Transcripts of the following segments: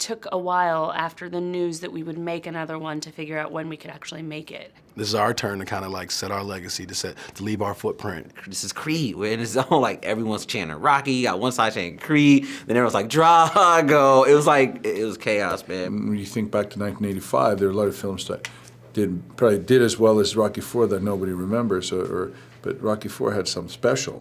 took a while after the news that we would make another one to figure out when we could actually make it. This is our turn to kind of like set our legacy, to leave our footprint. This is Creed. We're in the zone, like everyone's chanting Rocky, you got one side chanting Creed, then everyone's like Drago. It was like, it was chaos, man. When you think back to 1985, there were a lot of films that probably did as well as Rocky IV that nobody remembers, but Rocky IV had something special.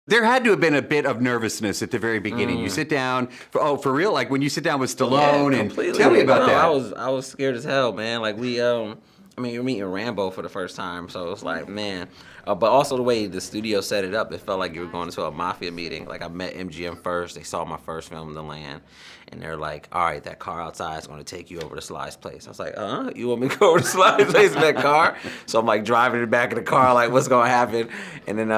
There had to have been a bit of nervousness at the very beginning. You sit down, for real, like when you sit down with Stallone, and tell me about that. I was scared as hell, man. Like you're meeting Rambo for the first time, so it's like, man. But also the way the studio set it up, it felt like you were going to a mafia meeting. Like I met MGM first, they saw my first film in the land, and they're like, all right, that car outside is gonna take you over to Sly's place. I was like, you want me to go over to Sly's place in that car? So I'm like driving in the back of the car, like what's gonna happen? And then,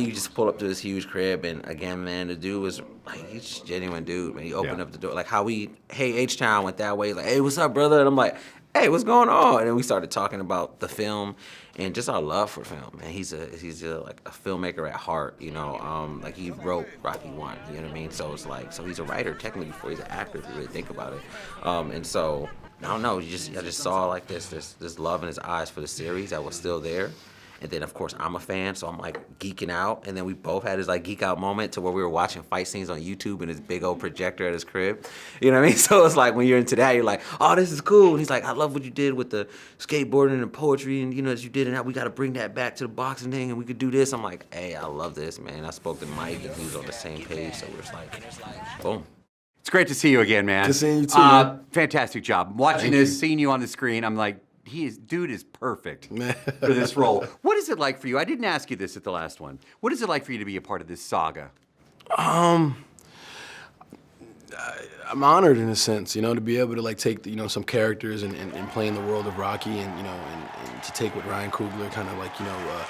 you just pull up to this huge crib, and again, man, the dude was like, he's just a genuine dude, man. He opened up the door, like how hey, H-Town went that way, like, hey, what's up, brother? And I'm like, hey, what's going on? And then we started talking about the film and just our love for film, man. He's like a filmmaker at heart, you know. Like he wrote Rocky I, you know what I mean? So it's like, so he's a writer technically before he's an actor, if you really think about it. And so, I don't know, I just saw like this love in his eyes for the series that was still there. And then, of course, I'm a fan, so I'm, like, geeking out. And then we both had this, like, geek out moment to where we were watching fight scenes on YouTube in his big old projector at his crib. You know what I mean? So it's like when you're into that, you're like, oh, this is cool. And he's like, I love what you did with the skateboarding and poetry and, you know, that you did. And now we got to bring that back to the boxing thing and we could do this. I'm like, hey, I love this, man. I spoke to Mike and he was on the same page. So we're just like, boom. It's great to see you again, man. Good seeing you too, man. Fantastic job. Watching this, seeing you on the screen, I'm like, dude is perfect for this role. What is it like for you? I didn't ask you this at the last one. What is it like for you to be a part of this saga? I'm honored in a sense, you know, to be able to like take the, you know, some characters and play in the world of Rocky, and you know, and to take what Ryan Coogler kind of like, you know,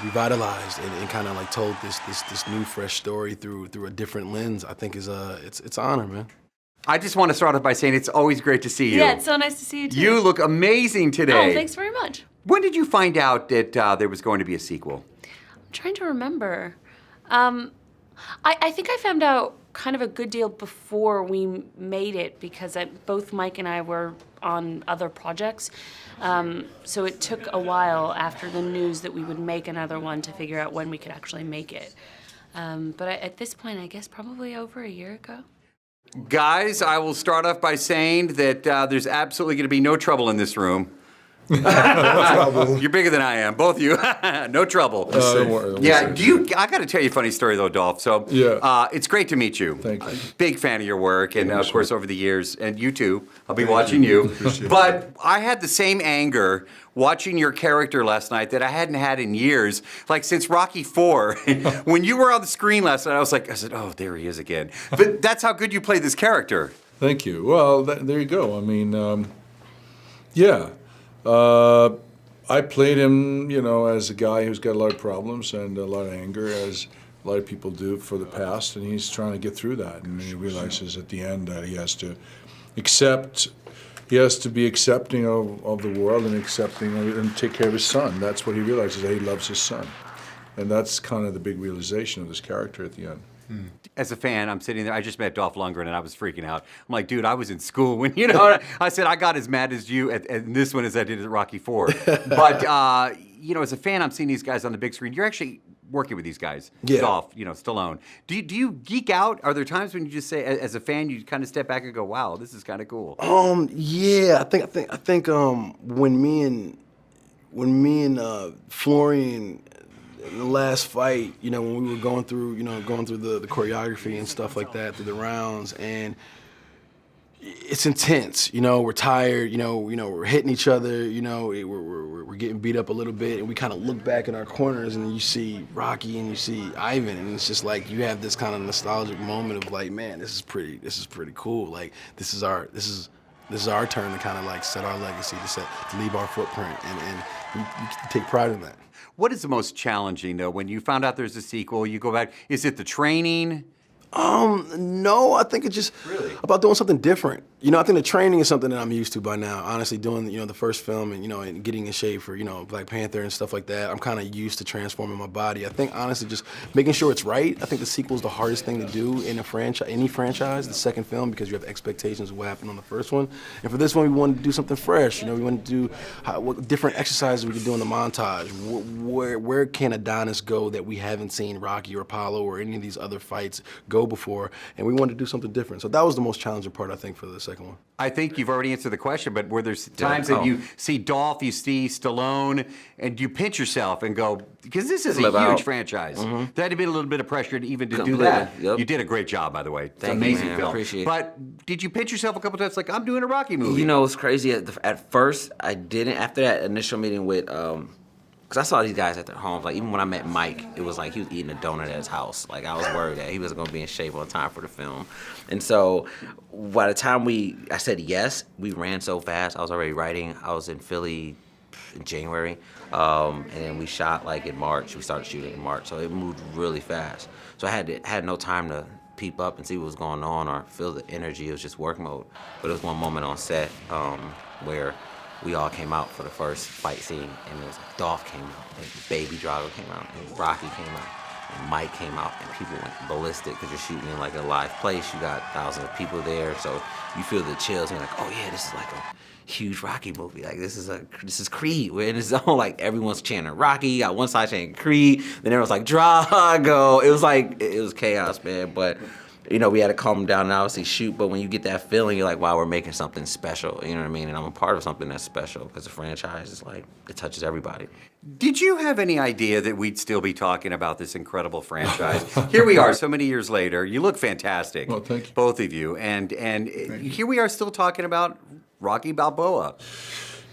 revitalized and kind of like told this new fresh story through a different lens. I think is it's an honor, man. I just want to start off by saying it's always great to see you. Yeah, it's so nice to see you too. You look amazing today. Oh, thanks very much. When did you find out that there was going to be a sequel? I'm trying to remember. I think I found out kind of a good deal before we made it because both Mike and I were on other projects. So it took a while after the news that we would make another one to figure out when we could actually make it. But at this point, I guess probably over a year ago. Guys, I will start off by saying that there's absolutely going to be no trouble in this room. No trouble. You're bigger than I am, both of you. No trouble. Don't worry, I got to tell you a funny story though, Dolph. So, it's great to meet you. Thank you. Big fan of your work, and of course over the years, and you too. I'll be watching you. But I had the same anger watching your character last night that I hadn't had in years, like since Rocky IV. When you were on the screen last night, I said, oh, there he is again. But that's how good you play this character. Thank you. Well, there you go. I mean, I played him, you know, as a guy who's got a lot of problems and a lot of anger, as a lot of people do for the past, and he's trying to get through that. And he realizes at the end that he has to be accepting of the world and accepting and take care of his son. That's what he realizes, that he loves his son. And that's kind of the big realization of this character at the end. As a fan, I'm sitting there. I just met Dolph Lundgren, and I was freaking out. I'm like, dude, I was in school when, you know, I said I got as mad as you at this one as I did at Rocky IV. But, you know, as a fan, I'm seeing these guys on the big screen. You're actually working with these guys, Dolph, you know, Stallone. Do you geek out? Are there times when you just say, as a fan, you kind of step back and go, wow, this is kind of cool? Yeah, I think when me and Florian, in the last fight, you know, when we were going through the choreography and stuff like that, through the rounds, and it's intense. You know, we're tired. You know, we're hitting each other. You know, we're getting beat up a little bit, and we kind of look back in our corners, and then you see Rocky and you see Ivan, and it's just like you have this kind of nostalgic moment of like, man, this is pretty cool. Like this is our turn to kind of like set our legacy, to leave our footprint, and we take pride in that. What is the most challenging, though, when you found out there's a sequel, you go back, is it the training? No, I think it's just Really? about doing something different. You know, I think the training is something that I'm used to by now. Honestly, doing, the first film and, and getting in shape for, Black Panther and stuff like that, I'm kind of used to transforming my body. I think, honestly, just making sure it's right. I think the sequel is the hardest thing to do in any franchise, the second film, because you have expectations of what happened on the first one. And for this one, we wanted to do something fresh. We wanted to do what different exercises we could do in the montage. Where can Adonis go that we haven't seen Rocky or Apollo or any of these other fights go before? And we wanted to do something different. So that was the most challenging part, I think, for the second one. I think you've already answered the question, but were there times that you see Dolph, you see Stallone, and you pinch yourself and go, because this is a Live huge out. franchise. There had to be a little bit of pressure even to do Completely, that. yep. You did a great job, by the way. It's an Thank you, amazing man. film. Appreciate it. But did you pinch yourself a couple times like, I'm doing a Rocky movie? You know, it's crazy. At first, I didn't. After that initial meeting with, because I saw these guys at their homes. Like, even when I met Mike, it was like he was eating a donut at his house. Like, I was worried that he wasn't going to be in shape on time for the film. And so, by the time I said yes, we ran so fast. I was already writing. I was in Philly in January. And then we shot, like, in March. We started shooting in March. So, it moved really fast. So, I had no time to peep up and see what was going on or feel the energy. It was just work mode. But there was one moment on set where we all came out for the first fight scene, and it was like Dolph came out, and Baby Drago came out, and Rocky came out, and Mike came out, and people went ballistic because you're shooting in like a live place. You got thousands of people there, so you feel the chills, and you're like, oh yeah, this is like a huge Rocky movie. Like this is Creed. We're in the zone. Like everyone's chanting Rocky. You got one side chanting Creed, then everyone's like Drago. It was chaos, man. But we had to calm them down and obviously shoot, but when you get that feeling, you're like, wow, we're making something special, you know what I mean? And I'm a part of something that's special because the franchise is like, it touches everybody. Did you have any idea that we'd still be talking about this incredible franchise? Here we are so many years later. You look fantastic. Well, thank you. Both of you. And here we are still talking about Rocky Balboa.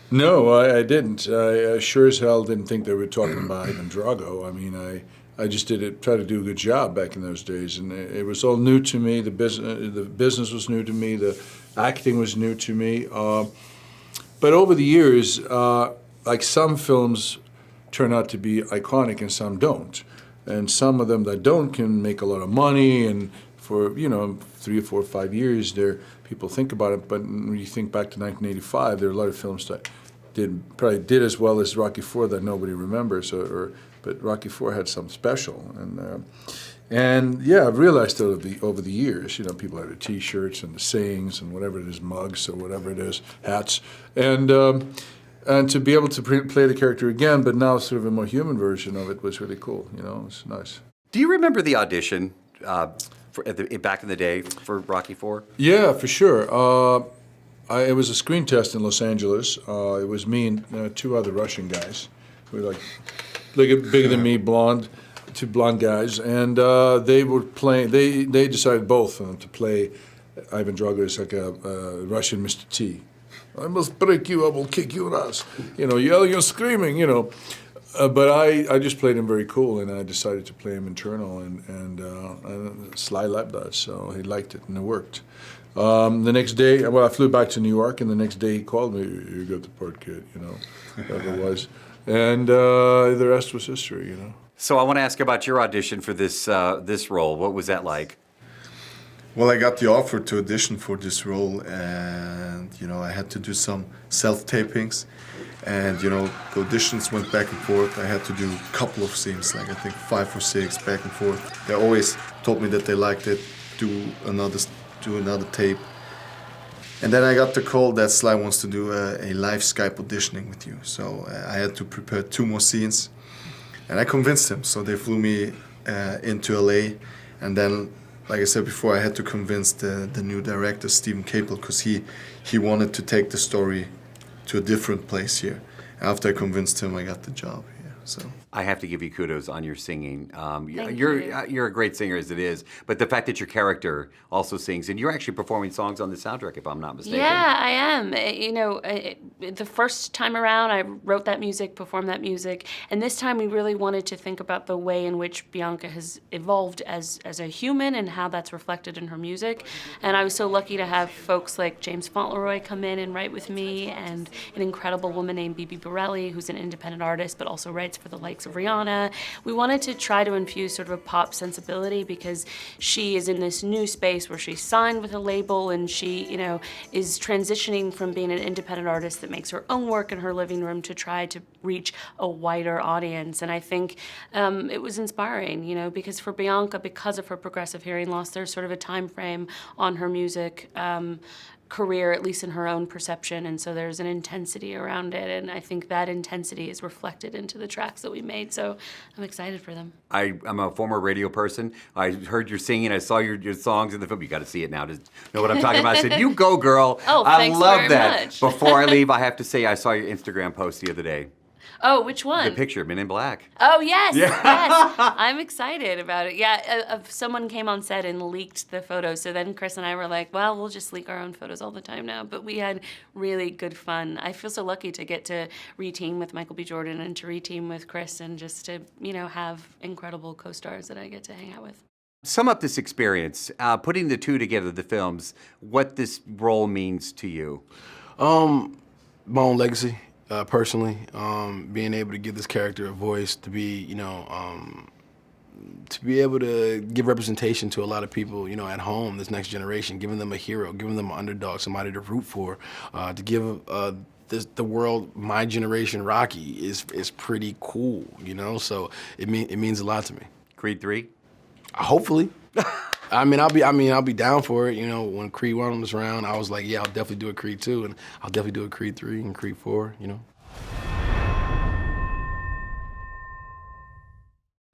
No, I didn't. I sure as hell didn't think they were talking about Ivan Drago. I mean, I just try to do a good job back in those days, and it was all new to me. The business was new to me. The acting was new to me. But over the years, like some films turn out to be iconic and some don't, and some of them that don't can make a lot of money, and for 3 or 4 or 5 years, people think about it. But when you think back to 1985, there are a lot of films that probably did as well as Rocky IV that nobody remembers, but Rocky IV had something special, and yeah, I've realized that over the years, people have the T-shirts and the sayings and whatever it is, mugs or whatever it is, hats, and to be able to play the character again, but now sort of a more human version of it was really cool. It's nice. Do you remember the audition back in the day for Rocky IV? Yeah, for sure. It was a screen test in Los Angeles. It was me and 2 other Russian guys who were like bigger than me, blonde, 2 blonde guys, and they were playing. They decided both to play Ivan Drago as like a Russian Mr. T. I must break you, I will kick your ass. Yelling and screaming. But I just played him very cool, and I decided to play him internal, and Sly liked that, so he liked it, and it worked. The next day, I flew back to New York, and the next day he called me. You got the part, kid. Whatever it was. And the rest was history, So I want to ask about your audition for this role. What was that like? Well, I got the offer to audition for this role, and I had to do some self-tapings, and the auditions went back and forth. I had to do a couple of scenes, like I think 5 or 6, back and forth. They always told me that they liked it. Do another tape. And then I got the call that Sly wants to do a live Skype auditioning with you. So I had to prepare 2 more scenes. And I convinced him. So they flew me into LA. And then, like I said before, I had to convince the new director, Stephen Caple, because he wanted to take the story to a different place here. After I convinced him, I got the job here. So I have to give you kudos on your singing. Thank You're you. you're a great singer as it is, but the fact that your character also sings, and you're actually performing songs on the soundtrack, if I'm not mistaken. Yeah, I am. The first time around, I wrote that music, performed that music, and this time we really wanted to think about the way in which Bianca has evolved as a human and how that's reflected in her music. And I was so lucky to have folks like James Fauntleroy come in and write with me, and an incredible woman named Bibi Borelli, who's an independent artist but also writes highlights for the likes of Rihanna. We wanted to try to infuse sort of a pop sensibility because she is in this new space where she's signed with a label and she, you know, is transitioning from being an independent artist that makes her own work in her living room to try to reach a wider audience. And I think it was inspiring, you know, because for Bianca, because of her progressive hearing loss, there's sort of a time frame on her music career, at least in her own perception, and so there's an intensity around it, and I think that intensity is reflected into the tracks that we made, so I'm excited for them. I'm a former radio person. I heard your singing. I saw your songs in the film. You got to see it now to know what I'm talking about. I said, you go, girl. Oh, I thanks love very that. much. Before I leave, I have to say I saw your Instagram post the other day. Oh, which one? The picture, Men in Black. Oh, yes, yes. I'm excited about it. Yeah, someone came on set and leaked the photos, so then Chris and I were like, well, we'll just leak our own photos all the time now. But we had really good fun. I feel so lucky to get to re-team with Michael B. Jordan and to re-team with Chris and just to, you know, have incredible co-stars that I get to hang out with. Sum up this experience, putting the two together, the films, what this role means to you. My own legacy. Personally, being able to give this character a voice, to be, you know, to be able to give representation to a lot of people, you know, at home, this next generation, giving them a hero, giving them an underdog, somebody to root for, to give the world my generation Rocky is pretty cool, you know. So it means a lot to me. Creed 3? Hopefully. I'll be down for it. You know, when Creed 1 was around, I was like, yeah, I'll definitely do a Creed 2, and I'll definitely do a Creed 3 and Creed 4, you know.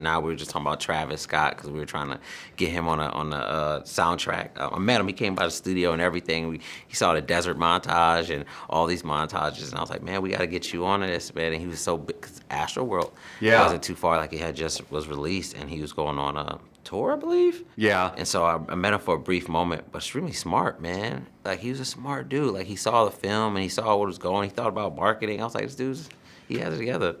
Now we were just talking about Travis Scott because we were trying to get him on a soundtrack. I met him. He came by the studio and everything. He saw the desert montage and all these montages, and I was like, man, we got to get you on this, man. And he was so big because Astroworld wasn't too far. Like, it had just was released, and he was going on a tour, I believe. Yeah. And so I met him for a brief moment, but extremely smart, man. Like, he was a smart dude. Like, he saw the film and he saw what was going. He thought about marketing. I was like, this dude's, he has it together.